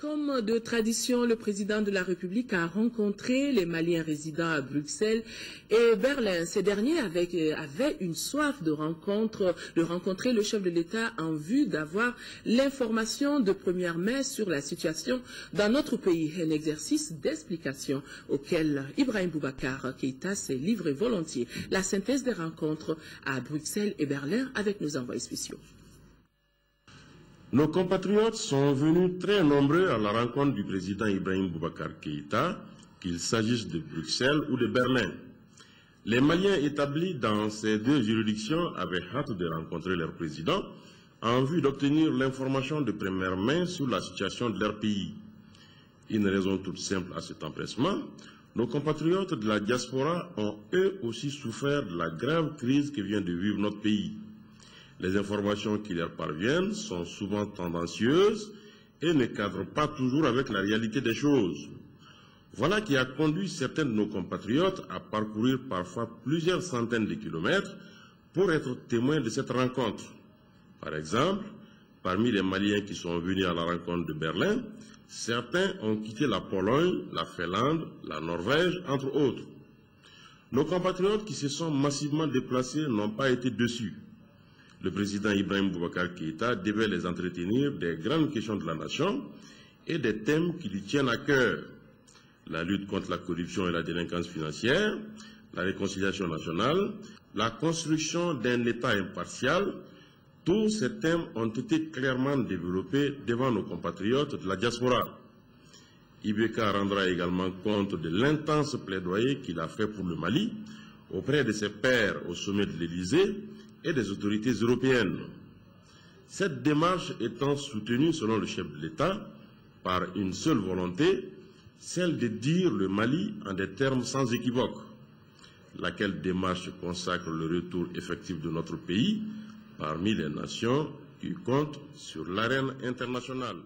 Comme de tradition, le président de la République a rencontré les Maliens résidant à Bruxelles et Berlin. Ces derniers avaient une soif de rencontrer le chef de l'État en vue d'avoir l'information de première main sur la situation dans notre pays. Un exercice d'explication auquel Ibrahim Boubacar Keïta s'est livré volontiers. La synthèse des rencontres à Bruxelles et Berlin avec nos envoyés spéciaux. Nos compatriotes sont venus très nombreux à la rencontre du président Ibrahim Boubacar Keïta, qu'il s'agisse de Bruxelles ou de Berlin. Les Maliens établis dans ces deux juridictions avaient hâte de rencontrer leur président en vue d'obtenir l'information de première main sur la situation de leur pays. Une raison toute simple à cet empressement, nos compatriotes de la diaspora ont eux aussi souffert de la grave crise que vient de vivre notre pays. Les informations qui leur parviennent sont souvent tendancieuses et ne cadrent pas toujours avec la réalité des choses. Voilà qui a conduit certains de nos compatriotes à parcourir parfois plusieurs centaines de kilomètres pour être témoins de cette rencontre. Par exemple, parmi les Maliens qui sont venus à la rencontre de Berlin, certains ont quitté la Pologne, la Finlande, la Norvège, entre autres. Nos compatriotes qui se sont massivement déplacés n'ont pas été déçus. Le président Ibrahim Boubacar Keïta devait les entretenir des grandes questions de la nation et des thèmes qui lui tiennent à cœur. La lutte contre la corruption et la délinquance financière, la réconciliation nationale, la construction d'un État impartial, tous ces thèmes ont été clairement développés devant nos compatriotes de la diaspora. IBK rendra également compte de l'intense plaidoyer qu'il a fait pour le Mali auprès de ses pairs au sommet de l'Élysée et des autorités européennes. Cette démarche étant soutenue, selon le chef de l'État, par une seule volonté, celle de dire le Mali en des termes sans équivoque, laquelle démarche consacre le retour effectif de notre pays parmi les nations qui comptent sur l'arène internationale.